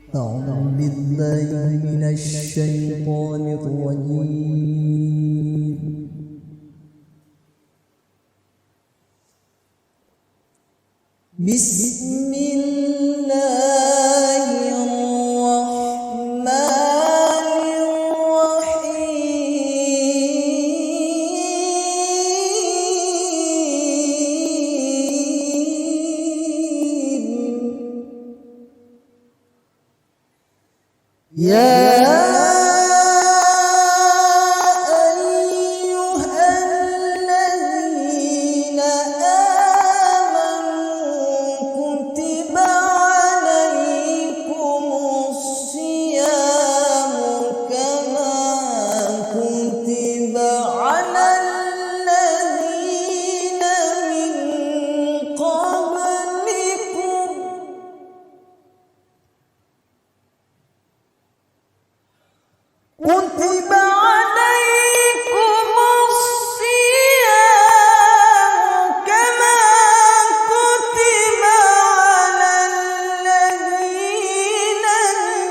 أعوذ بالله من الشيطان الرجيم بسم الله الرحمن الرحيم يا أيها الذين آمنوا كتب عليكم الصيام كما كتب على الذين من قبلكم كتب عليكم الصيام كما كتب على الذين من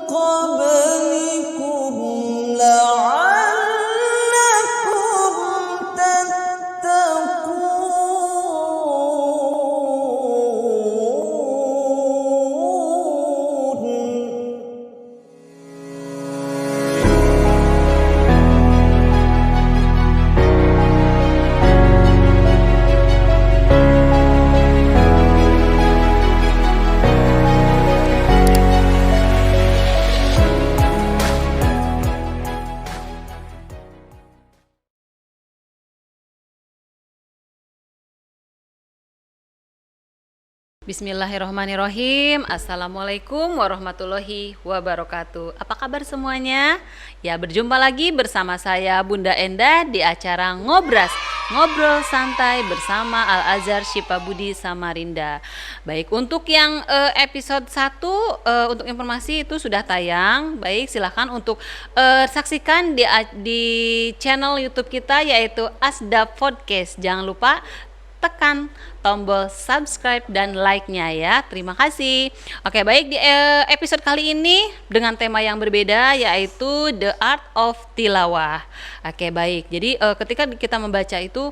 قبلكم لعلكم تتقون. Bismillahirrahmanirrahim. Assalamualaikum warahmatullahi wabarakatuh. Apa kabar semuanya? Ya, berjumpa lagi bersama saya Bunda Endah di acara Ngobras, ngobrol santai bersama Al Azhar Syifa Budi Samarinda. Baik, untuk yang episode 1 untuk informasi itu sudah tayang. Baik, silahkan untuk saksikan di channel YouTube kita yaitu Asda Podcast. Jangan lupa tekan tombol subscribe dan like-nya ya. Terima kasih. Oke, baik, di episode kali ini dengan tema yang berbeda yaitu The Art of Tilawah. Oke, baik. Jadi ketika kita membaca itu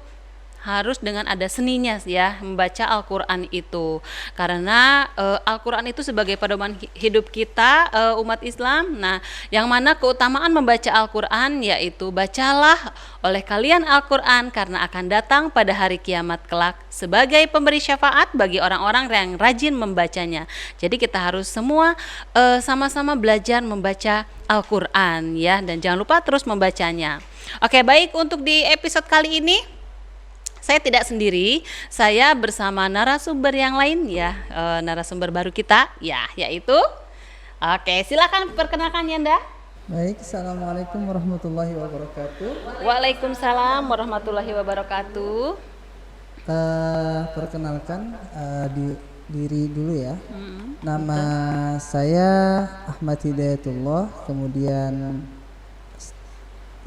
harus dengan ada seninya ya, membaca Al-Quran itu, karena Al-Quran itu sebagai pedoman hidup kita umat Islam. Nah, yang mana keutamaan membaca Al-Quran yaitu bacalah oleh kalian Al-Quran karena akan datang pada hari kiamat kelak sebagai pemberi syafaat bagi orang-orang yang rajin membacanya. Jadi kita harus semua sama-sama belajar membaca Al-Quran ya, dan jangan lupa terus membacanya. Oke, baik, untuk di episode kali ini saya tidak sendiri, saya bersama narasumber yang lain ya, narasumber baru kita ya, yaitu silakan perkenalkan Yanda. Baik, Assalamualaikum warahmatullahi wabarakatuh. Waalaikumsalam warahmatullahi wabarakatuh. Perkenalkan diri dulu ya. Nama saya Ahmad Hidayatullah, kemudian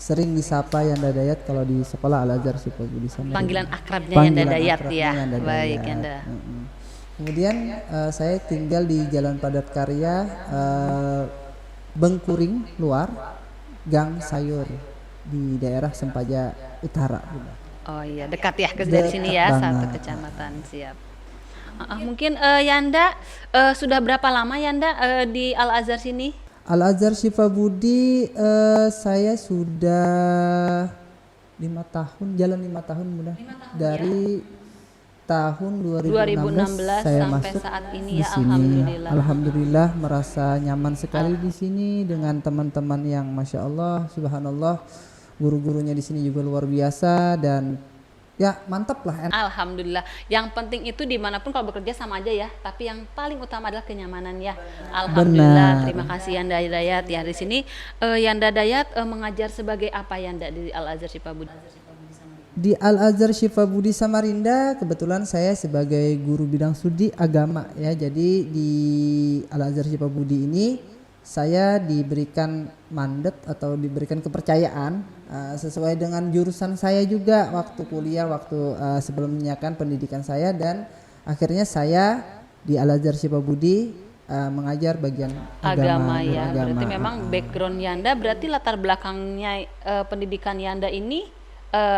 sering disapa Yanda Dayat kalau di sekolah Al Azhar Syifa Budi Samarinda. Panggilan akrabnya Yanda Dayat ya. Baik Yanda. Kemudian saya tinggal di Jalan Padat Karya, Bengkuring Luar, Gang Sayur di daerah Sempaja Utara. Oh iya, dekat ya dari sini ya, banget. 1 kecamatan. Siap. Mungkin Yanda sudah berapa lama Yanda di Al Azhar sini? Al Azhar Syifa Budi saya sudah 5 tahun, jalan 5 tahun mudah. Dari tahun 2016 saya sampai masuk saat ini di ya, sini. alhamdulillah. Alhamdulillah merasa nyaman sekali di sini dengan teman-teman yang masya Allah, subhanallah, guru-gurunya di sini juga luar biasa dan ya mantap lah. Alhamdulillah. Yang penting itu dimanapun kalau bekerja sama aja ya. Tapi yang paling utama adalah kenyamanan ya. Alhamdulillah. Benar. Terima kasih Yanda Dayat ya. Di sini Yanda Dayat mengajar sebagai apa Yanda di Al Azhar Syifa Budi? Di Al Azhar Syifa Budi Samarinda kebetulan saya sebagai guru bidang studi agama ya. Jadi di Al Azhar Syifa Budi ini saya diberikan mandat atau diberikan kepercayaan sesuai dengan jurusan saya juga waktu kuliah, waktu sebelum menyiapkan pendidikan saya, dan akhirnya saya di Al Azhar Syifa Budi mengajar bagian Agama agama, ya. agama. Berarti memang background Yanda, berarti latar belakangnya pendidikan Yanda ini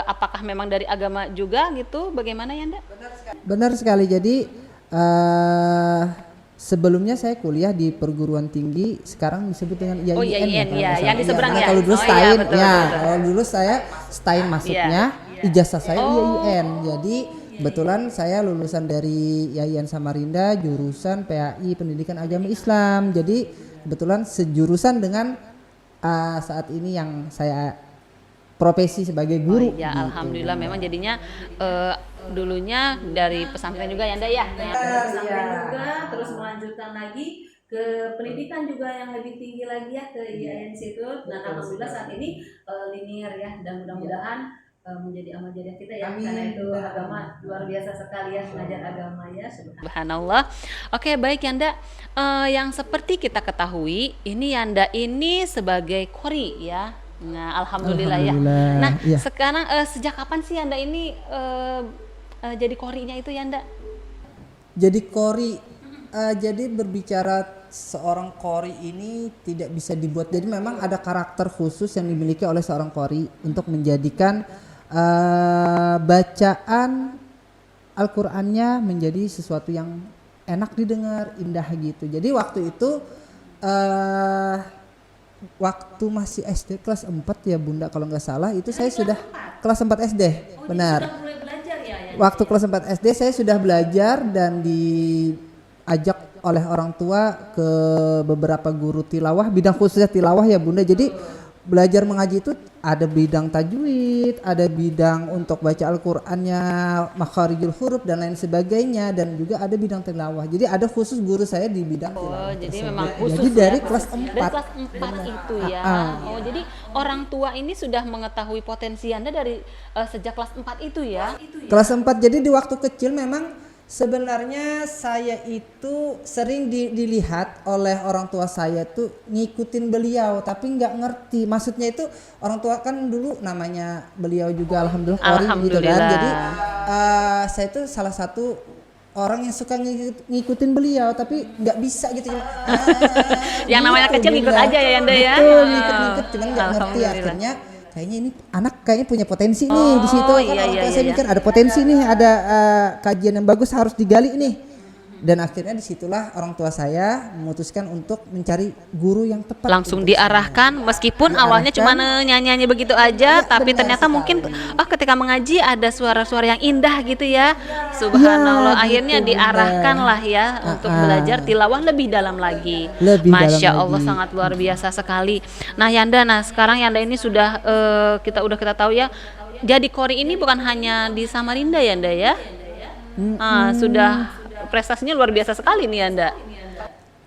apakah memang dari agama juga gitu? Bagaimana Yanda? Benar sekali. Jadi sebelumnya saya kuliah di perguruan tinggi, sekarang disebut dengan IAIN. Oh, IAIN, kalau ya, nggak yang di salah. seberang Nah, ya? kalau dulu Oh, iya, STAIN, betul, ya, betul. kalau dulu saya STAIN masuknya, ijazah saya IAIN. Jadi kebetulan saya lulusan dari IAIN Samarinda, jurusan PAI Pendidikan Agama Islam. Jadi kebetulan sejurusan dengan saat ini yang saya profesi sebagai guru. Ya, gitu. alhamdulillah memang jadinya dulunya dari pesantren juga Yanda ya. Pesantren juga, terus melanjutkan lagi ke pendidikan juga yang lebih tinggi lagi ya ke IAIN Institute. Dan alhamdulillah saat ini linear ya, dan mudah-mudahan menjadi amal jariah kita ya. Amin. Karena itu agama luar biasa sekali ya, belajar agama ya. Subhanallah. Oke, baik Yanda. Yang seperti kita ketahui, ini Yanda ini sebagai qori ya. Nah, alhamdulillah ya. Alhamdulillah, Nah, iya. sekarang sejak kapan sih Yanda ini jadi qorinya itu Yanda? Jadi qori, jadi berbicara seorang qori ini tidak bisa dibuat. Jadi memang ada karakter khusus yang dimiliki oleh seorang qori untuk menjadikan bacaan Al-Qur'annya menjadi sesuatu yang enak didengar, indah gitu. Jadi waktu itu waktu masih SD kelas 4 ya Bunda kalau nggak salah, itu saya sudah kelas 4 SD. Benar. Sudah mulai belajar ya. Waktu kelas 4 SD saya sudah belajar dan diajak oleh orang tua ke beberapa guru tilawah, bidang khususnya tilawah ya Bunda. Jadi belajar mengaji itu ada bidang tajwid, ada bidang untuk baca Al-Qur'annya, makharijul huruf dan lain sebagainya, dan juga ada bidang tilawah. Jadi ada khusus guru saya di bidang tilawah. Jadi tersebut. memang khusus Jadi dari ya. kelas 4. Dari kelas 4 itu ya. Oh, jadi orang tua ini sudah mengetahui potensi Anda dari sejak kelas 4 itu ya. Kelas 4. Jadi di waktu kecil memang sebenarnya saya itu sering dilihat oleh orang tua saya tuh ngikutin beliau, tapi nggak ngerti. Maksudnya itu orang tua kan dulu namanya beliau juga alhamdulillah qori gitu kan. Jadi saya tuh salah satu orang yang suka ngikutin beliau, tapi nggak bisa gitu. Yang namanya kecil ngikut aja ya Yanda ya. Betul, ngikut-ngikut cuman nggak ngerti. Akhirnya kayaknya ini anak kayaknya punya potensi nih di situ. Kan orang tua saya mikir ada potensi nih, ada kajian yang bagus harus digali nih. Dan akhirnya disitulah orang tua saya memutuskan untuk mencari guru yang tepat. Langsung diarahkan meskipun awalnya cuma nyanyi-nyanyi begitu aja, tapi ternyata mungkin ketika mengaji ada suara-suara yang indah gitu ya. Subhanallah, akhirnya gitu, diarahkan lah ya untuk belajar tilawah lebih dalam lagi. Masya Allah, sangat luar biasa sekali. Nah Yanda, sekarang Yanda ini sudah kita tahu ya, jadi qori ini bukan hanya di Samarinda Yanda ya. Sudah prestasinya luar biasa sekali nih Yanda.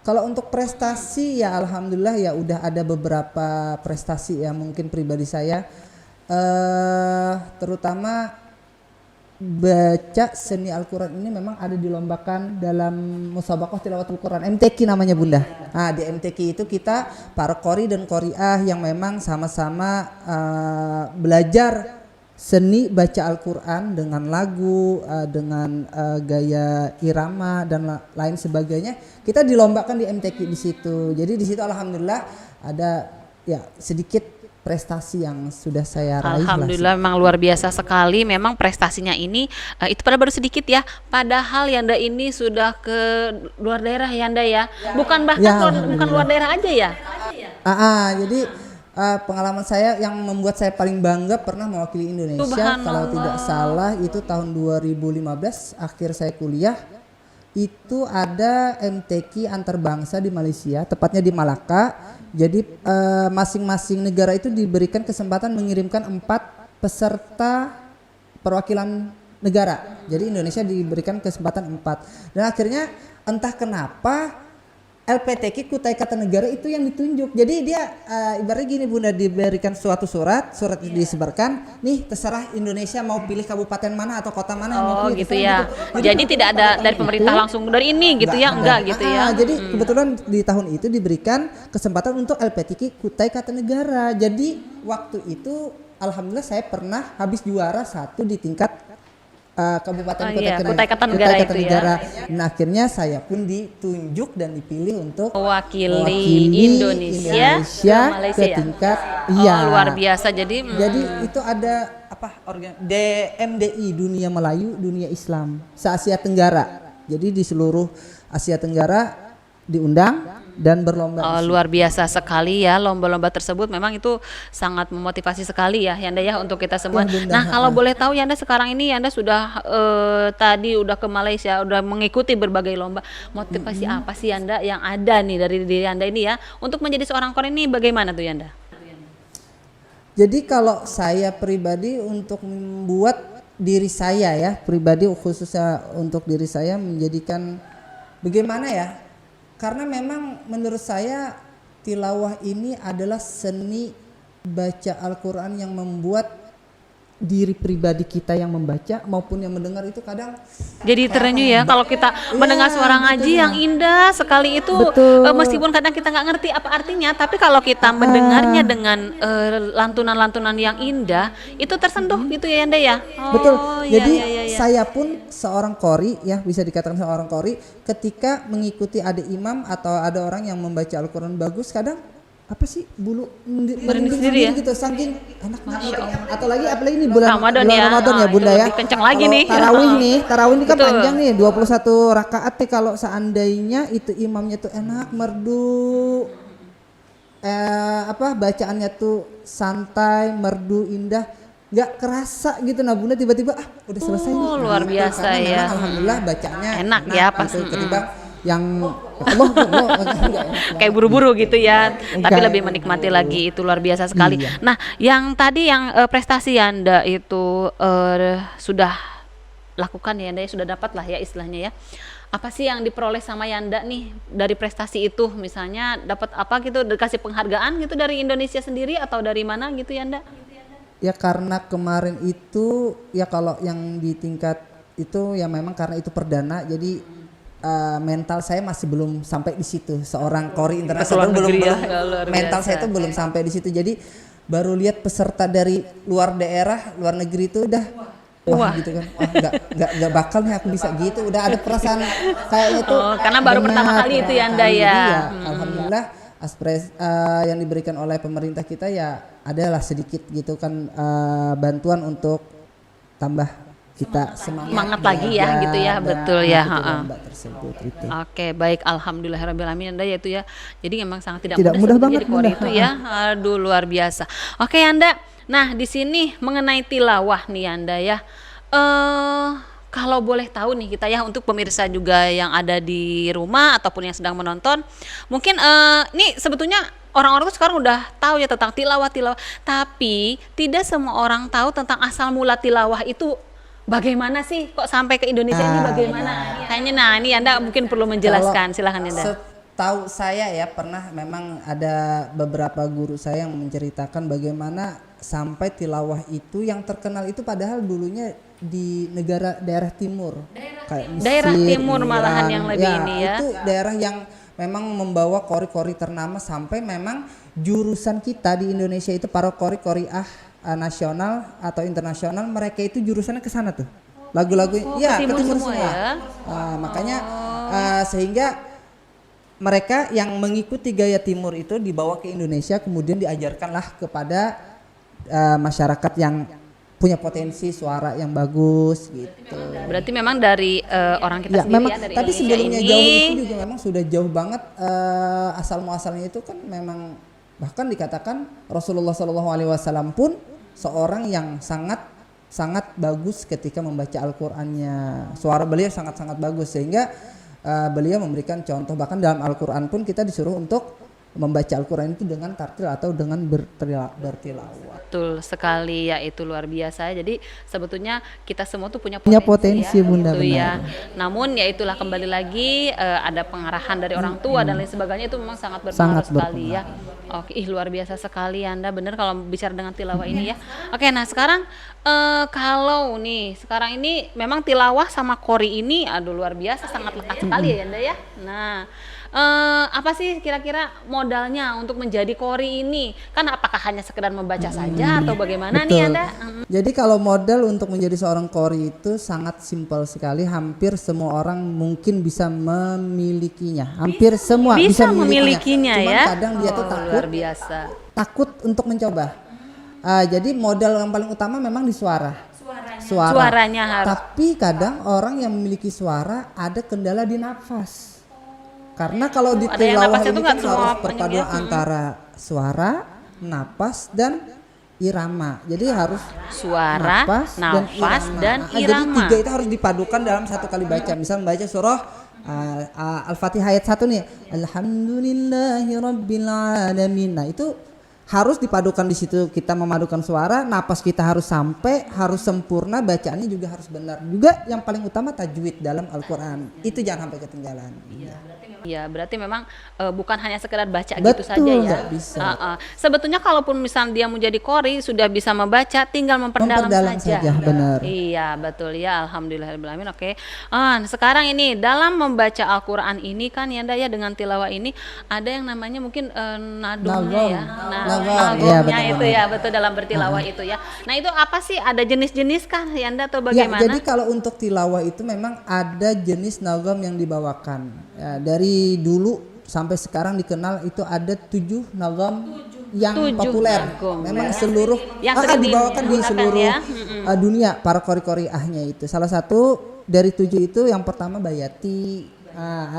Kalau untuk prestasi ya alhamdulillah ya udah ada beberapa prestasi ya mungkin pribadi saya, terutama baca seni Al-Quran ini memang ada dilombakan dalam musabaqah tilawatul Quran, MTQ namanya Bunda. Nah di MTQ itu kita para qori dan qoriah yang memang sama-sama belajar seni baca Al-Quran dengan lagu, dengan gaya irama dan lain sebagainya. Kita dilombakan di MTQ di situ. Jadi di situ alhamdulillah ada ya sedikit prestasi yang sudah saya raih. Alhamdulillah memang luar biasa sekali. Memang prestasinya ini itu baru sedikit ya. Padahal Yanda ini sudah ke luar daerah Yanda ya. Bukan bahkan bukan luar daerah aja ya. Jadi pengalaman saya yang membuat saya paling bangga pernah mewakili Indonesia, kalau tidak salah itu tahun 2015 akhir saya kuliah, itu ada MTQ antar bangsa di Malaysia, tepatnya di Malaka. Jadi masing-masing negara itu diberikan kesempatan mengirimkan 4 peserta perwakilan negara. Jadi Indonesia diberikan kesempatan 4. Dan akhirnya entah kenapa LPTQ Kutai Kartanegara itu yang ditunjuk. Jadi dia ibaratnya gini Bunda, diberikan suatu surat itu disebarkan, nih terserah Indonesia mau pilih kabupaten mana atau kota mana yang mau pilih. Gitu ya. Jadi tidak ada dari pemerintah langsung dari ini gitu ya, enggak gitu ya. Jadi kebetulan di tahun itu diberikan kesempatan untuk LPTQ Kutai Kartanegara. Jadi waktu itu alhamdulillah saya pernah habis juara 1 di tingkat Kabupaten Oh Kota iya, Kena- Kutai Kartanegara Kutai itu ya. Kartanegara. Nah, akhirnya saya pun ditunjuk dan dipilih untuk Mewakili Indonesia ke Malaysia ke ya? tingkat Oh, luar biasa. Jadi Jadi itu ada apa DMDI, Dunia Melayu, Dunia Islam se-Asia Tenggara. Jadi di seluruh Asia Tenggara diundang dan berlomba. oh, luar biasa sekali ya, lomba-lomba tersebut memang itu sangat memotivasi sekali ya Yanda ya untuk kita semua. Ya, Bunda. Nah, kalau boleh tahu Yanda sekarang ini Yanda sudah tadi udah ke Malaysia, udah mengikuti berbagai lomba. Motivasi apa sih Yanda yang ada nih dari diri Yanda ini ya untuk menjadi seorang kor ini bagaimana tuh Yanda? Jadi kalau saya pribadi untuk membuat diri saya ya pribadi, khususnya untuk diri saya, menjadikan bagaimana ya, karena memang menurut saya tilawah ini adalah seni baca Al-Quran yang membuat diri pribadi kita yang membaca maupun yang mendengar itu kadang Jadi terenyuh ya kalau kita mendengar suara ngaji yang indah sekali itu, Betul. meskipun kadang kita nggak ngerti apa artinya, tapi kalau kita mendengarnya dengan lantunan-lantunan yang indah itu tersentuh gitu ya Yanda ya. Oh, betul. iya, Jadi iya, iya, iya. saya pun seorang qori ya, bisa dikatakan seorang qori, ketika mengikuti ada imam atau ada orang yang membaca Al-Quran bagus, kadang apa sih bulu merinding sendiri ya? gitu saking enaknya gitu. Atau lagi apalagi ini bulan Ramadan bulan ya. Ramadan ya Ah, Bunda itu ya. lebih kencang lagi Kalau nih. Tarawih ini kan Betul. panjang nih 21 rakaat nih, kalau seandainya itu imamnya tuh enak merdu, bacaannya tuh santai, merdu, indah, nggak kerasa gitu. Nah Bunda tiba-tiba udah selesai nih. Luar biasa Karena ya. memang alhamdulillah bacanya Enak ya, pas, gitu, ketimbang yang Allah enggak enak. Kayak buru-buru gitu ya, tapi Enggak, lebih menikmati lagi, itu luar biasa sekali. Iya. Nah, yang tadi yang prestasi Yanda itu sudah lakukan ya Yanda ya, sudah dapat lah ya istilahnya ya. Apa sih yang diperoleh sama Yanda nih dari prestasi itu? Misalnya dapat apa gitu, dikasih penghargaan gitu dari Indonesia sendiri atau dari mana gitu Yanda? Ya karena kemarin itu ya kalau yang di tingkat itu ya memang karena itu perdana, jadi mental saya masih belum sampai di situ. Seorang qori internasional Keluar belum negeri ya, belum luar mental biasa. saya itu belum sampai di situ. Jadi baru lihat peserta dari luar daerah, luar negeri itu udah wah gitu kan. Wah, enggak bakal nih aku bisa gitu. Udah ada perasaan kayaknya itu. Oh, karena baru pertama kali itu ya, Anda ya. Jadi alhamdulillah yang diberikan oleh pemerintah kita ya adalah sedikit gitu kan, bantuan untuk tambah kita Semangat lagi ya gitu ya, betul ya. lomba tersebut itu. Oke, baik, alhamdulillahirobbilalamin Anda ya itu ya. Jadi memang sangat tidak Tidak mudah mudah sebetulnya banget, jadi qori Bunda. itu ya. Aduh, luar biasa. Oke, Anda. Nah, di sini mengenai tilawah nih Anda ya. Kalau boleh tahu nih kita ya, untuk pemirsa juga yang ada di rumah ataupun yang sedang menonton, mungkin ini sebetulnya orang-orang tuh sekarang udah tahu ya tentang tilawah, tapi tidak semua orang tahu tentang asal mula tilawah itu. Bagaimana sih kok sampai ke Indonesia ini bagaimana? Kayaknya ini Anda mungkin perlu menjelaskan. Silahkan Anda. Setahu saya ya, pernah memang ada beberapa guru saya yang menceritakan bagaimana sampai tilawah itu yang terkenal itu padahal dulunya di daerah timur. Kayak Mesir, Daerah timur malahan Iran. yang lebih ini ya. Itu daerah yang memang membawa qori-qori ternama, sampai memang jurusan kita di Indonesia itu para qori-qoriah nasional atau internasional, mereka itu jurusannya ke sana tuh. Lagu-lagu ya ke timur semua. Ya. Makanya sehingga mereka yang mengikuti gaya timur itu dibawa ke Indonesia, kemudian diajarkanlah kepada masyarakat yang punya potensi suara yang bagus gitu. Berarti memang dari orang kita Ya, sendiri memang, ya, dari tapi Indonesia sebelumnya ini. jauh itu juga memang sudah jauh banget, asal muasalnya itu kan memang bahkan dikatakan Rasulullah SAW pun seorang yang sangat bagus ketika membaca Al-Qur'annya. Suara beliau sangat bagus, sehingga beliau memberikan contoh, bahkan dalam Al-Qur'an pun kita disuruh untuk membaca Al-Qur'an itu dengan tartil atau dengan bertilawah. Betul sekali ya, itu luar biasa. Jadi sebetulnya kita semua tuh punya Potensi, ya, Bunda, gitu ya. benar. Namun ya itulah, kembali lagi ada pengarahan dari orang tua dan lain sebagainya, itu memang sangat berpengaruh Sangat sekali ya. Oke, luar biasa sekali Anda, benar kalau bicara dengan tilawah ini ya. Oke, nah sekarang kalau nih sekarang ini memang tilawah sama qori ini aduh luar biasa, sangat lekat sekali ya Anda ya. Nah, apa sih kira-kira modalnya untuk menjadi qori ini? Kan apakah hanya sekedar membaca saja atau bagaimana nih Betul. Anda? Jadi kalau modal untuk menjadi seorang qori itu sangat simpel sekali, hampir semua orang mungkin bisa memilikinya. Hampir semua Bisa bisa memilikinya Cuman ya. kadang dia tuh Luar biasa. takut untuk mencoba. Jadi modal yang paling utama memang di suara. Suaranya harus. Tapi kadang orang yang memiliki suara ada kendala di nafas. Karena kalau di Ada yang tilawah napasnya ini tuh kan nggak semua harus panjang perpaduan ya. antara suara, napas dan irama. Jadi harus Suara, nafas, dan Jadi irama. tiga itu harus dipadukan dalam satu kali baca. Misal membaca surah Al-Fatihah ayat 1 nih. Alhamdulillahirabbil alamin. Nah, itu harus dipadukan di situ, kita memadukan suara, napas kita harus sampai, harus sempurna, bacaannya juga harus benar. Juga yang paling utama tajwid dalam Al-Qur'an. Itu jangan sampai ketinggalan. Ya, berarti memang bukan hanya sekedar baca gitu Betul, saja ya. nggak bisa. Sebetulnya kalaupun misal dia mau jadi qori sudah bisa membaca, tinggal memperdalam saja. Benar. Iya, betul ya. Alhamdulillahirobbilalamin. Oke. Sekarang ini dalam membaca Al-Qur'an ini kan Yanda ya, dengan tilawah ini ada yang namanya mungkin nadomnya Nagom. ya. Nagom. Nagomnya Iya, benar, itu benar. ya, betul dalam bertilawah itu ya. Nah, itu apa sih? Ada jenis-jenis kah Yanda atau Ya, bagaimana? jadi kalau untuk tilawah itu memang ada jenis nagom yang dibawakan. Ya, dari dulu sampai sekarang dikenal itu ada 7 nagom yang 7 populer. nagom, Memang ya. seluruh Yang sering dibawakan di digunakan seluruh ya. dunia para qori-qoriahnya itu. Salah satu dari 7 itu yang pertama Bayati.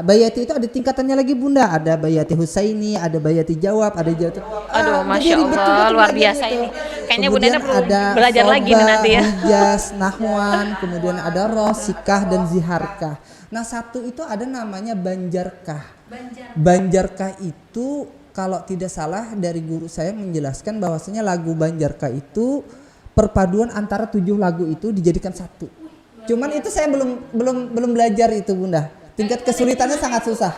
Bayati itu ada tingkatannya lagi Bunda, ada Bayati Husaini, ada Bayati Jawab, ada Jawab. Aduh, Masya jadi ribet juga Allah, tuh luar belajar biasa gitu. ini. Kayaknya Kemudian Bunda Enda perlu ada belajar lagi nih Soba, nanti ya. Hijaz, Nahwan, kemudian ada Rosikah dan Ziharkah. Nah, satu itu ada namanya Banjarkah. Banjarkah itu kalau tidak salah dari guru saya menjelaskan bahwasanya lagu Banjarkah itu perpaduan antara 7 lagu itu dijadikan satu. Cuman itu saya belum belajar itu Bunda. Tingkat kesulitannya sangat susah.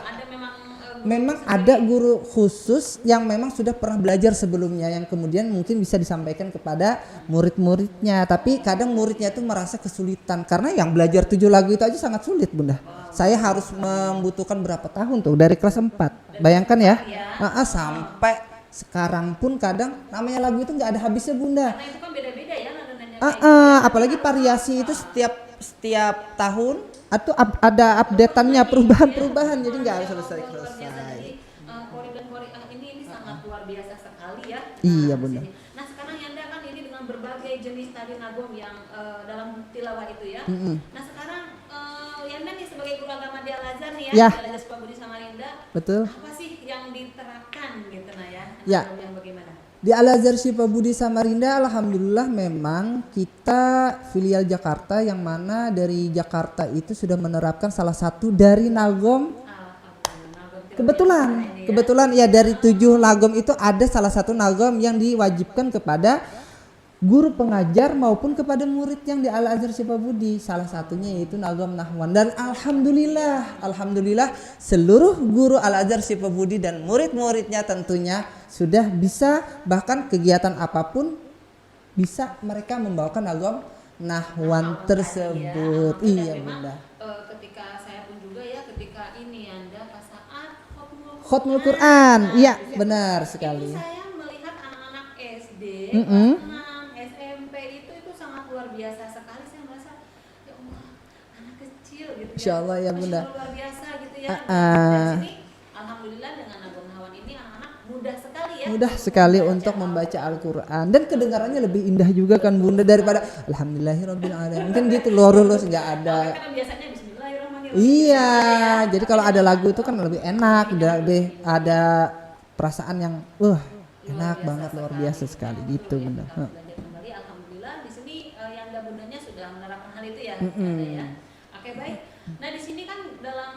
Memang ada guru khusus yang memang sudah pernah belajar sebelumnya yang kemudian mungkin bisa disampaikan kepada murid-muridnya. Tapi kadang muridnya itu merasa kesulitan karena yang belajar 7 lagu itu aja sangat sulit Bunda. Saya harus membutuhkan berapa tahun tuh dari kelas 4. Bayangkan ya. Sampai sekarang pun kadang namanya lagu itu nggak ada habisnya Bunda. Karena itu kan beda-beda ya nadanya. Apalagi variasi itu setiap tahun atau ada updateannya, perubahan jadi nggak harus selesai. Qori dan qoriah ini sangat luar biasa sekali ya. Iya Bunda. Nah, sekarang Yanda kan ini dengan berbagai jenis tari nagom yang dalam tilawah itu ya. Nah, sekarang Yanda nih sebagai guru agama di Al-Azhar nih ya, Ya. di Al-Azhar Sukabumi Samarinda. Betul. Apa sih yang diterapkan gitu nah ya? Ya. Nagom yang bagaimana? Di Al-Azhar Syifa Budi Samarinda alhamdulillah memang kita filial Jakarta yang mana dari Jakarta itu sudah menerapkan salah satu dari nagom. Kebetulan ya dari 7 nagom itu ada salah satu nagom yang diwajibkan kepada guru pengajar maupun kepada murid yang di Al-Azhar Syifa Budi. Salah satunya yaitu nagom Nahwan dan alhamdulillah seluruh guru Al-Azhar Syifa Budi dan murid-muridnya tentunya sudah bisa, bahkan kegiatan apapun bisa mereka membawakan nagom Nahwan tersebut. Iya Bunda. Ketika saya pun juga ya, ketika ini Anda pas saat Khotmul Quran. Iya, benar sekali. Itu saya melihat anak-anak SD, Mm-mm. kelas 6, SMP itu sangat luar biasa sekali. Saya merasa ya Allah, anak kecil gitu Insya Allah ya, Masya Bunda. Allah, luar biasa gitu ya. Ah, Dan sini alhamdulillah dengan nagom Nahwan ini anak-anak mudah sekali ya. Mudah sekali untuk membaca Al-Quran dan kedengarannya lebih indah juga kan Bunda daripada Alhamdulillahirabbil alamin. Kan gitu lurus nggak ada. Karena biasanya Bismillahirrahmanirrahim. Iya, jadi kalau ada lagu itu kan lebih enak, lebih ada perasaan yang enak banget, luar biasa sekali gitu Bunda. Belajar kembali, alhamdulillah di sini Yanda bundanya sudah menerapkan hal itu ya. Yanda ya. Oke, baik. Nah, di sini kan dalam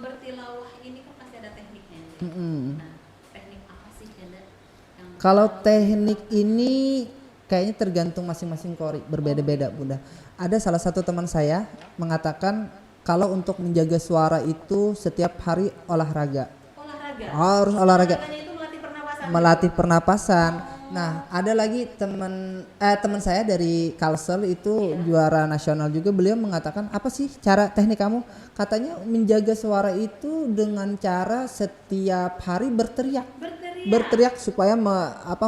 bertilawah ini kan pasti ada tekniknya. Nah, teknik apa sih Yanda? Kalau teknik ini kayaknya tergantung masing-masing qori, berbeda-beda Bunda. Ada salah satu teman saya mengatakan kalau untuk menjaga suara itu setiap hari olahraga. Olahraga. Harus olahraga. Olahraganya itu melatih pernapasan. Melatih pernapasan. Nah, ada lagi teman saya dari Kalsel itu juara nasional juga. Beliau mengatakan, apa sih cara teknik kamu? Katanya menjaga suara itu dengan cara setiap hari berteriak. Berteriak supaya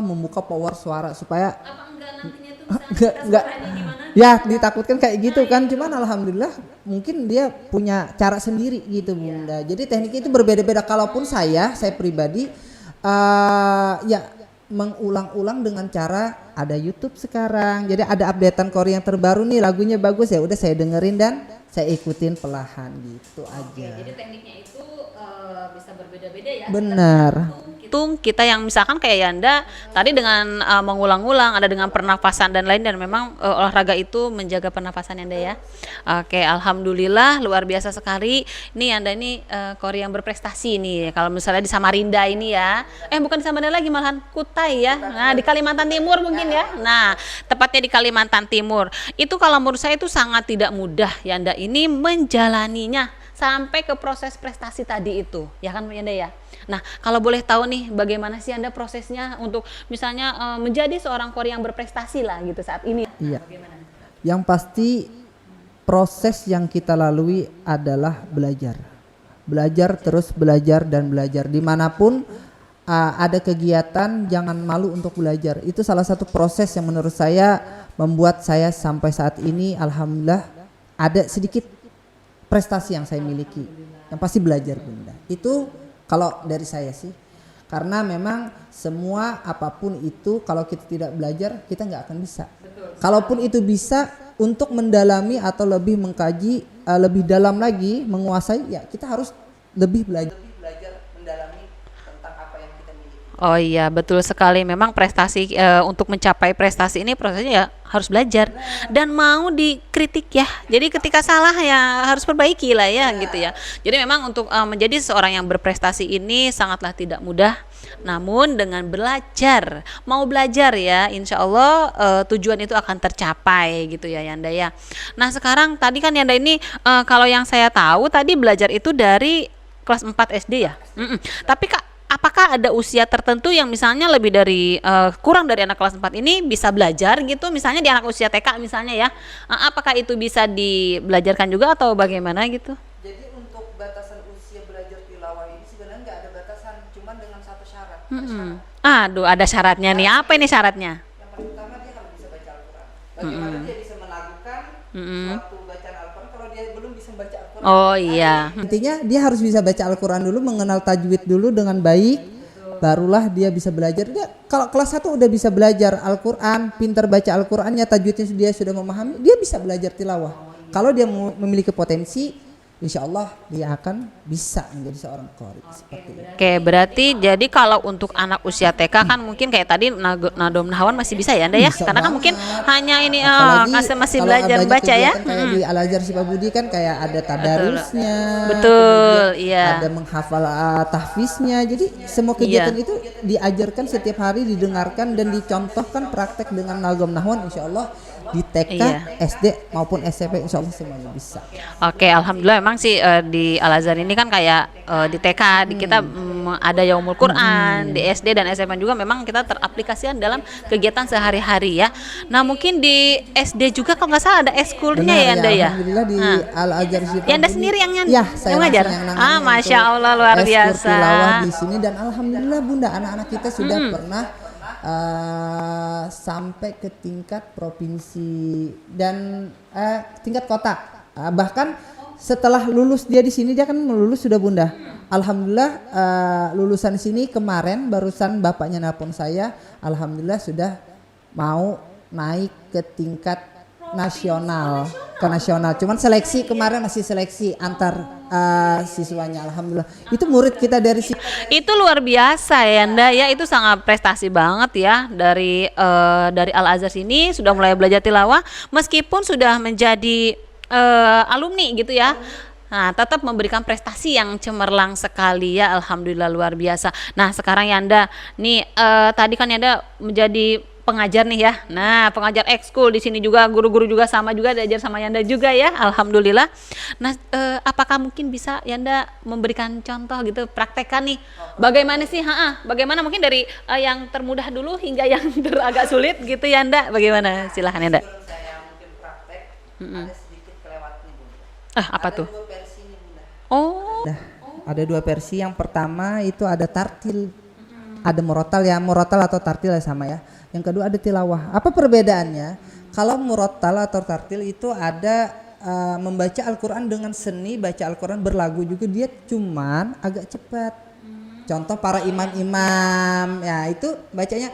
membuka power suara supaya Apa enggak nantinya tuh misalnya enggak ya ditakutkan kayak gitu kan. Cuman alhamdulillah mungkin dia punya cara sendiri gitu Bunda. Jadi tekniknya itu berbeda-beda. Kalaupun saya pribadi ya mengulang-ulang dengan cara ada YouTube sekarang. Jadi ada updatean Korea yang terbaru nih, lagunya bagus ya udah saya dengerin dan saya ikutin perlahan gitu aja. jadi tekniknya itu bisa berbeda-beda ya. Benar. Itu kita yang misalkan kayak Yanda tadi dengan mengulang-ulang, ada dengan pernafasan dan lain, dan memang olahraga itu menjaga pernafasan Yanda ya. Oke, alhamdulillah luar biasa sekali. Ini Yanda ini Korea yang berprestasi nih. Kalau misalnya di Samarinda ini ya, bukan di Samarinda lagi, malahan Kutai ya. Nah, di Kalimantan Timur mungkin ya. Nah, tepatnya di Kalimantan Timur. Itu kalau menurut saya itu sangat tidak mudah Yanda ini menjalaninya sampai ke proses prestasi tadi itu, ya kan Yanda ya. Nah, kalau boleh tahu nih, bagaimana sih Anda prosesnya untuk misalnya menjadi seorang Korea yang berprestasi lah gitu saat ini? Iya. Bagaimana? Yang pasti proses yang kita lalui adalah belajar. Belajar terus belajar dan belajar. Dimanapun ada kegiatan, jangan malu untuk belajar. Itu salah satu proses yang menurut saya membuat saya sampai saat ini alhamdulillah ada sedikit prestasi yang saya miliki. Yang pasti belajar Bunda. Itu kalau dari saya sih. Karena memang semua apapun itu kalau kita tidak belajar kita nggak akan bisa. Kalaupun itu bisa untuk mendalami atau lebih mengkaji lebih dalam lagi, menguasai, ya kita harus lebih belajar mendalami tentang apa yang kita miliki. Oh iya, betul sekali. Memang prestasi untuk mencapai prestasi ini prosesnya ya harus belajar dan mau dikritik ya. Jadi ketika salah ya harus perbaiki lah ya gitu ya. Jadi memang untuk menjadi seorang yang berprestasi ini sangatlah tidak mudah. Namun dengan belajar, mau belajar ya, insya Allah tujuan itu akan tercapai gitu ya Yanda ya. Nah sekarang tadi kan Yanda ini kalau yang saya tahu tadi belajar itu dari kelas 4 SD ya. Tapi Kak, apakah ada usia tertentu yang misalnya lebih dari kurang dari anak kelas 4 ini bisa belajar gitu, misalnya di anak usia TK misalnya ya, apakah itu bisa dibelajarkan juga atau bagaimana gitu? Jadi untuk batasan usia belajar tilawah ini sebenarnya nggak ada batasan, cuman dengan satu syarat. Aduh, ada syaratnya nih. Apa ini syaratnya? Yang paling utama dia harus bisa baca Al-Quran. Bagaimana dia bisa melakukan suatu bacaan Al-Quran kalau dia belum bisa baca Al-Quran? Oh iya. Intinya dia harus bisa baca Al-Quran dulu, mengenal tajwid dulu dengan baik, barulah dia bisa belajar. Dia kalau kelas 1 udah bisa belajar Al-Quran, pintar baca Al-Qurannya, tajwidnya dia sudah memahami, dia bisa belajar tilawah. Kalau dia memiliki potensi, insya Allah dia akan bisa menjadi seorang qari seperti itu. Oke, berarti jadi kalau untuk anak usia TK kan mungkin kayak tadi nadom nahawan masih bisa ya Anda ya? Bisa Karena kan banget. mungkin hanya ini Apalagi masih kalau belajar banyak baca ya. kegiatan kayak di Al Azhar Syifa Budi kan kayak ada tadarusnya, Betul, kemudian iya. ada menghafal tahfiznya. Jadi semua kegiatan itu diajarkan setiap hari, didengarkan dan dicontohkan praktek dengan nagom nahwan, insya Allah di TK, Iya. SD maupun SMP insya Allah semuanya bisa. Oke, alhamdulillah memang sih di Al Azhar ini kan kayak di TK di kita ada Yaumul Quran, di SD dan SMA juga memang kita teraplikasikan dalam kegiatan sehari-hari ya. Nah, mungkin di SD juga kalau nggak salah ada eskulnya ya Anda ya. Alhamdulillah di Al Azhar Syifa Ya Anda Budi. sendiri yang Ya, saya yang ngajar. langsung yang nangani Masya untuk Allah luar eskul biasa. tilawah di sini dan alhamdulillah Bunda, anak-anak kita sudah pernah sampai ke tingkat provinsi dan tingkat kota. Bahkan setelah lulus dia di sini, dia kan lulus sudah Bunda. Alhamdulillah lulusan sini kemarin barusan bapaknya nelpon saya, alhamdulillah sudah mau naik ke tingkat nasional, ke nasional. Cuman seleksi kemarin masih seleksi antar siswanya, alhamdulillah. Itu murid kita dari sini. Itu luar biasa ya Anda ya, itu sangat prestasi banget ya dari Al Azhar sini sudah mulai belajar tilawah meskipun sudah menjadi alumni gitu ya. Nah, tetap memberikan prestasi yang cemerlang sekali ya, alhamdulillah luar biasa. Nah, sekarang Yanda nih tadi kan Yanda menjadi pengajar nih ya. Nah, pengajar ekskul di sini juga, guru-guru juga sama juga diajar sama Yanda juga ya. Alhamdulillah. Nah, apakah mungkin bisa Yanda memberikan contoh gitu, praktekkan nih. Bagaimana sih? Bagaimana mungkin dari yang termudah dulu hingga yang agak sulit gitu Yanda. Bagaimana? Silahkan Yanda. Sebelum saya mungkin praktek, ada sedikit kelewat nih Bunda. Apa Ada tuh? dua versi nih Bunda. Oh. Nah, ada dua versi. Yang pertama itu ada tartil, ada murotal ya, murotal atau tartil ya sama ya. Yang kedua ada tilawah. Apa perbedaannya? Kalau murotal atau tartil itu ada membaca Al-Quran dengan seni, baca Al-Quran berlagu juga, dia cuman agak cepat. Contoh para imam-imam, ya itu bacanya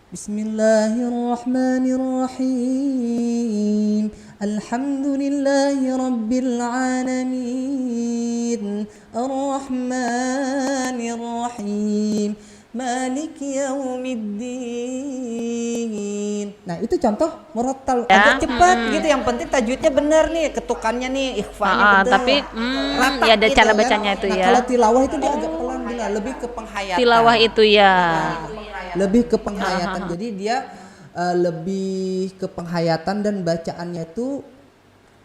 Bismillahirrahmanirrahim. Alhamdulillahi rabbil alamin. Ar-Rahmanirrahim. Malik yaumiddin. Nah itu contoh murattal, agak cepat gitu. Yang penting tajwidnya benar nih, ketukannya nih, ikhfanya benar. Tapi Rata ya ada gitu cara kan. bacanya itu Nah, ya. kalau tilawah itu dia agak pelan Bunda, lebih ke penghayatan. Tilawah itu ya. Lebih ke penghayatan. Jadi dia lebih ke penghayatan dan bacaannya itu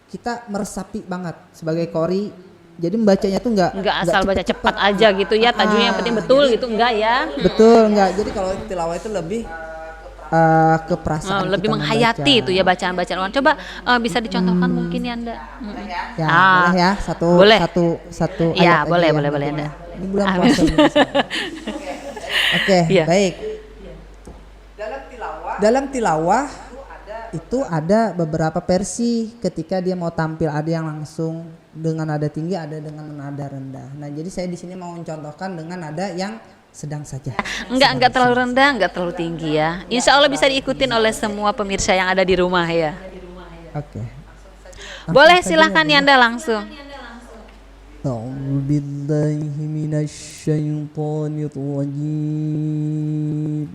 kita meresapi banget sebagai qori. Jadi membacanya tuh nggak asal baca cepat aja gitu ya, tajwidnya yang penting betul gitu, enggak ya. Betul, enggak. Jadi kalau tilawah itu lebih ke perasaan Lebih kita menghayati membaca. itu ya bacaan-bacaan orang. Coba bisa dicontohkan mungkin ya Anda. Ya, boleh ya, boleh. satu Ya, ayat boleh, aja boleh, ya, boleh, mungkin Anda. ya. Ini bulan puasa ini. Oke, Iya. baik. Dalam tilawah itu ada beberapa versi ketika dia mau tampil, ada yang langsung dengan nada tinggi, ada dengan nada rendah. Nah, jadi saya di sini mau mencontohkan dengan nada yang sedang saja. Enggak terlalu rendah, enggak terlalu tinggi ya. Insya Allah bisa diikutin oleh semua pemirsa yang ada di rumah ya. Oke. Boleh, silahkan Yanda langsung. A'udzu billahi minasy syaithanir rajim.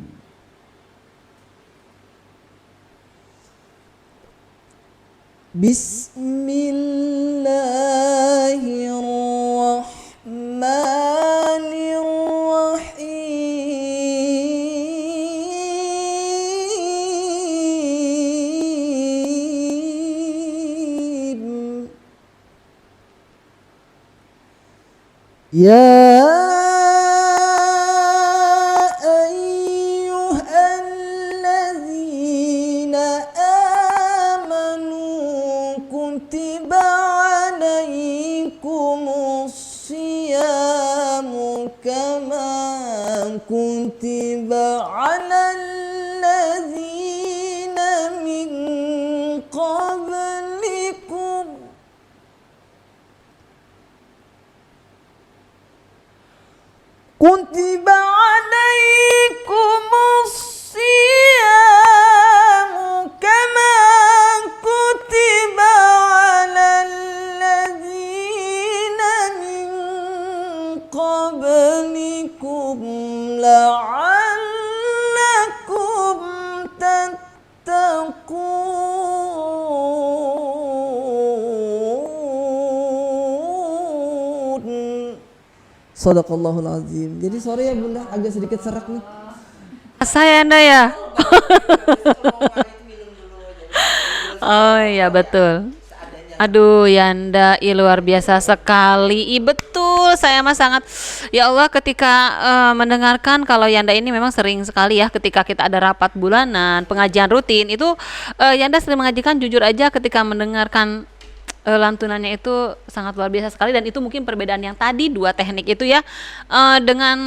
Bismillahirrahmanirrahim. Ya ayyuhalladzina amanu kutiba alaikumus siyamu kama kutiba alal ladzina min qablikum kutiba alaikumus siyamu kama kutiba alal ladzina min qablikum la'allakum tattaqun. Sadaqallahul azim. Jadi sore ya Bunda, agak sedikit serak nih. Saya Anda ya. Oh iya betul. Aduh Yanda, luar biasa sekali. Betul, saya mah sangat ya Allah ketika mendengarkan kalau Yanda ini memang sering sekali ya ketika kita ada rapat bulanan, pengajian rutin itu Yanda sering mengajikan, jujur aja ketika mendengarkan lantunannya itu sangat luar biasa sekali, dan itu mungkin perbedaan yang tadi dua teknik itu ya. Dengan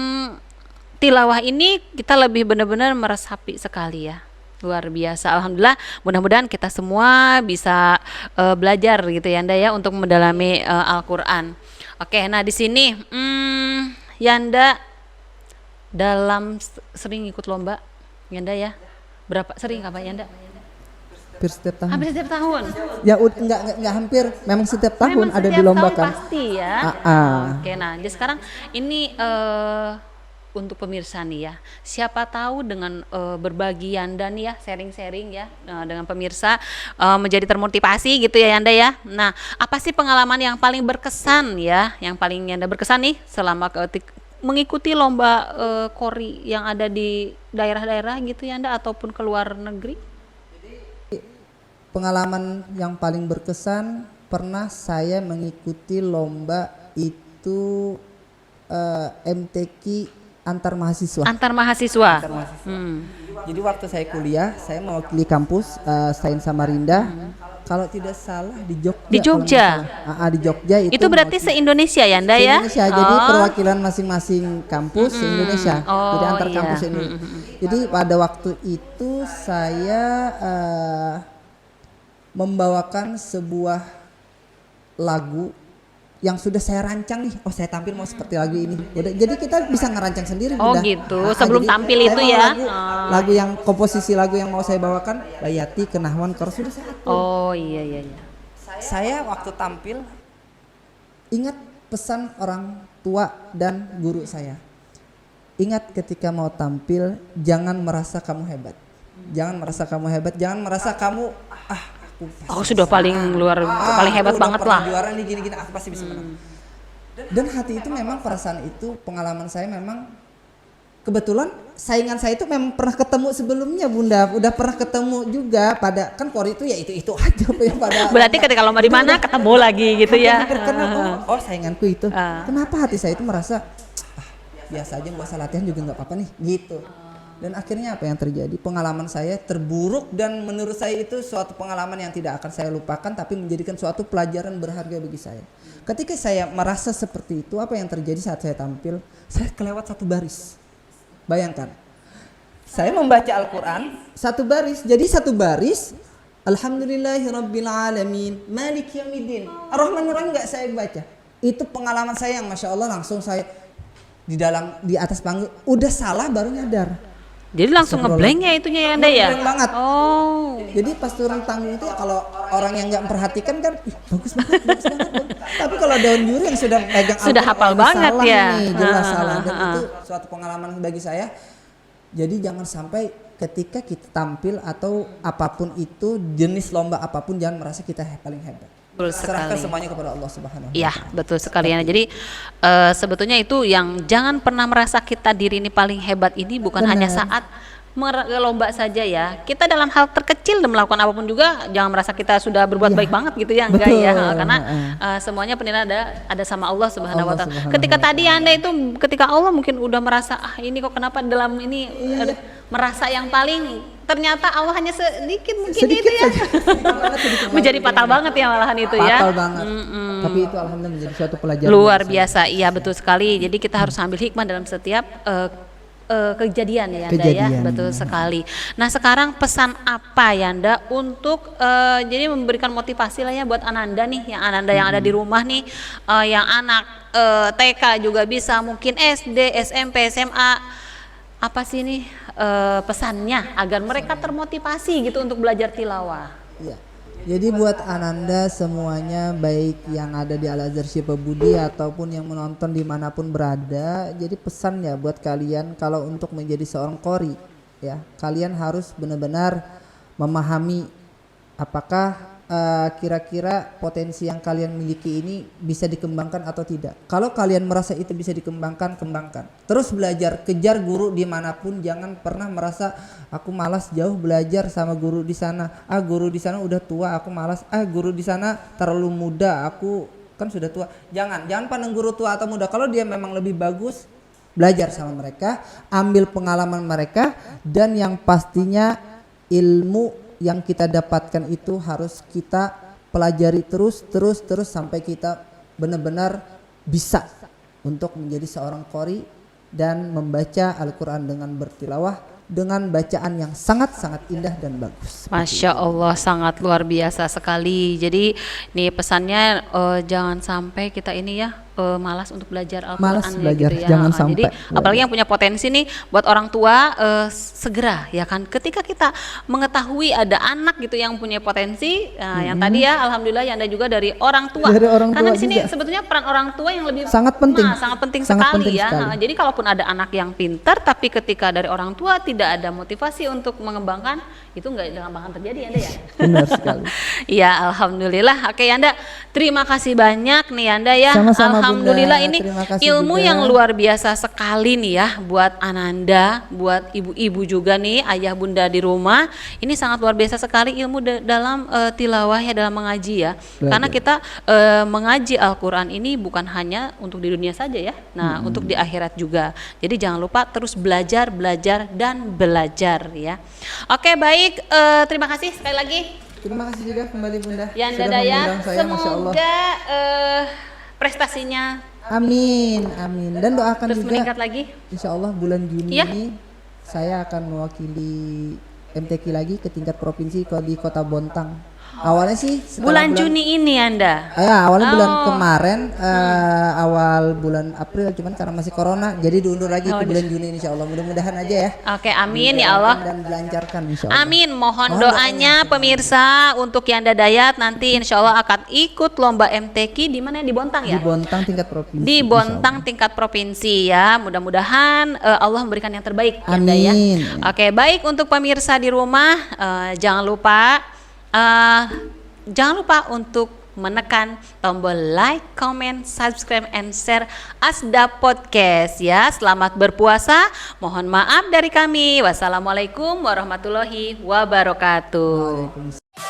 tilawah ini kita lebih benar-benar meresapi sekali ya. Luar biasa, alhamdulillah. Mudah-mudahan kita semua bisa belajar gitu ya Yanda ya untuk mendalami Al-Qur'an. Oke, nah di sini Yanda sering ikut lomba Yanda ya. Berapa sering apa Yanda? Hampir setiap tahun. Hampir setiap tahun. Ya enggak hampir, memang setiap tahun Memang ada setiap dilombakan. tahun pasti ya. Oke, nah jadi sekarang ini untuk pemirsa nih ya, siapa tahu dengan berbagi Yanda nih ya, sharing-sharing ya dengan pemirsa menjadi termotivasi gitu ya Yanda ya. Nah, apa sih pengalaman yang paling berkesan ya, yang paling Yanda berkesan nih selama mengikuti lomba kori yang ada di daerah-daerah gitu ya Anda ataupun ke luar negeri? Pengalaman yang paling berkesan pernah saya mengikuti lomba itu MTQ antar mahasiswa. Antar mahasiswa. Jadi waktu saya kuliah, saya mewakili kampus Sains Samarinda. Kalau tidak salah di Jogja. Di Jogja. Di Jogja itu berarti se-Indonesia ya Anda ya? Indonesia. Jadi perwakilan masing-masing kampus Indonesia. Jadi antar kampus ini. Jadi pada waktu itu saya membawakan sebuah lagu yang sudah saya rancang nih. Oh, saya tampil mau seperti lagu ini. Jadi kita bisa ngerancang sendiri. Oh udah. gitu. Sebelum Jadi tampil itu mau ya. Lagu yang komposisi lagu yang mau saya bawakan Bayati Kenahwan Kor sudah saya atur. Oh iya. Saya waktu tampil ingat pesan orang tua dan guru saya. Ingat ketika mau tampil jangan merasa kamu hebat. Jangan merasa kamu hebat, jangan merasa kamu sudah paling paling hebat banget lah. Juara nih gini-gini aku pasti bisa menang. Dan hati itu memang perasaan itu pengalaman saya memang kebetulan saingan saya itu memang pernah ketemu sebelumnya Bunda, udah pernah ketemu juga pada kan kori itu ya itu aja ya pada. Berarti ketika lomba di mana ketemu lagi gitu ya. Oh sainganku itu. Kenapa hati saya itu merasa biasa aja nggak usah latihan juga nggak apa-apa nih gitu. Dan akhirnya apa yang terjadi? Pengalaman saya terburuk dan menurut saya itu suatu pengalaman yang tidak akan saya lupakan tapi menjadikan suatu pelajaran berharga bagi saya. Ketika saya merasa seperti itu, apa yang terjadi saat saya tampil? Saya kelewat satu baris. Bayangkan. Saya membaca Al-Quran satu baris. Jadi satu baris Alhamdulillahirrabbilalamin Maliki yaumiddin Ar-Rahmanir Rahim nggak saya baca. Itu pengalaman saya yang Masya Allah langsung saya di atas panggung udah salah baru nyadar. Jadi langsung ngeblank ya itunya ya Anda ya? Ngeblank banget. Oh. Jadi pas turun panggung itu ya kalau orang yang nggak memperhatikan kan bagus banget. Tapi kalau daun juri yang sudah megang sudah hafal banget salah ya. Nih, jelas salah dan itu suatu pengalaman bagi saya. Jadi jangan sampai ketika kita tampil atau apapun itu jenis lomba apapun jangan merasa kita paling hebat. Betul Serahkan sekali. semuanya kepada Allah Subhanahu wa Iya, Ta'ala. betul sekali ya. Jadi sebetulnya itu yang jangan pernah merasa kita diri ini paling hebat ini bukan Benar. hanya saat lomba saja ya. Kita dalam hal terkecil dan melakukan apapun juga jangan merasa kita sudah berbuat baik banget gitu ya. Enggak Betul. ya. Karena semuanya penilaian ada sama Allah Subhanahu wa Ta'ala. Subhanahu Ketika wa tadi Anda itu ketika Allah mungkin udah merasa ini kok kenapa dalam ini merasa yang paling ternyata Allah hanya sedikit mungkin Sedikit itu ya. Sedikit Menjadi fatal banget ya malahan itu ya. Fatal banget. Tapi itu alhamdulillah menjadi suatu pelajaran. Luar bagi saya. biasa, iya betul sekali. Jadi kita harus ambil hikmah dalam setiap kejadian ya Anda ya, Kejadian. betul sekali. Nah sekarang pesan apa ya Anda untuk jadi memberikan motivasi lah ya buat Ananda nih, yang Ananda yang ada di rumah nih, yang anak TK juga bisa, mungkin SD, SMP, SMA. Apa sih nih pesannya agar mereka termotivasi gitu untuk belajar tilawah? Iya. Jadi buat Ananda semuanya baik yang ada di Al-Azhar Syifa Budi ataupun yang menonton dimanapun berada, jadi pesan ya buat kalian kalau untuk menjadi seorang qori ya kalian harus benar-benar memahami apakah kira-kira potensi yang kalian miliki ini bisa dikembangkan atau tidak. Kalau kalian merasa itu bisa dikembangkan, kembangkan. Terus belajar, kejar guru dimanapun, jangan pernah merasa aku malas jauh belajar sama guru di sana. Guru di sana udah tua, aku malas. Guru di sana terlalu muda, aku kan sudah tua. Jangan pandang guru tua atau muda. Kalau dia memang lebih bagus, belajar sama mereka, ambil pengalaman mereka, dan yang pastinya ilmu yang kita dapatkan itu harus kita pelajari terus sampai kita benar-benar bisa untuk menjadi seorang qori dan membaca Al-Quran dengan bertilawah dengan bacaan yang sangat-sangat indah dan bagus. Masya Allah, sangat luar biasa sekali. Jadi nih pesannya jangan sampai kita ini ya malas untuk belajar Malas Al-Quran ya belajar, gitu ya. jangan sampai. Jadi apalagi yang punya potensi nih buat orang tua segera ya kan. Ketika kita mengetahui ada anak gitu yang punya potensi, yang tadi ya alhamdulillah ya Anda juga dari orang tua. Dari orang Karena tua di sini juga. sebetulnya peran orang tua yang lebih Sangat penting. sangat penting Sangat sekali penting ya. sekali. Jadi kalaupun ada anak yang pintar tapi ketika dari orang tua tidak ada motivasi untuk mengembangkan, itu nggak akan terjadi ya Anda ya. Benar sekali. Iya, alhamdulillah. Oke Anda, terima kasih banyak nih Anda ya. Sama-sama, Alhamdulillah Bunda. ini Terima kasih ilmu juga. yang luar biasa sekali nih ya buat Ananda, buat ibu-ibu juga nih, ayah bunda di rumah. Ini sangat luar biasa sekali ilmu dalam tilawah ya, dalam mengaji ya. Karena kita mengaji Al-Qur'an ini bukan hanya untuk di dunia saja ya. Nah, untuk di akhirat juga. Jadi jangan lupa terus belajar, belajar dan belajar ya. Oke, baik, terima kasih sekali lagi Terima kasih juga kembali Bunda Yanda sudah Dayat. mengundang saya, Masya Allah. Semoga prestasinya Amin, amin. Dan doakan terus juga meningkat lagi. Insya Allah bulan Juni Iya. ini saya akan mewakili MTQ lagi ke tingkat provinsi di Kota Bontang. Awalnya sih setelah Bulan Juni ini Anda. Ya, awalnya bulan Oh. kemarin, awal bulan April, cuman karena masih corona, jadi diundur lagi ke bulan Juni Insya Allah. Mudah-mudahan aja ya. Oke, amin ya Allah. Dan dilancarkan Insya Allah. Amin, mohon Mohon doanya pemirsa untuk Yanda Dayat nanti insya Allah akan ikut lomba MTQ di mana, di Bontang Di ya? Bontang tingkat provinsi. Di Insya Bontang tingkat provinsi ya. Mudah-mudahan Allah memberikan yang terbaik Yanda ya. Amin. Oke, baik untuk pemirsa di rumah, jangan lupa untuk menekan tombol like, comment, subscribe, and share Asda Podcast ya. Selamat berpuasa. Mohon maaf dari kami. Wassalamualaikum warahmatullahi wabarakatuh. Allah.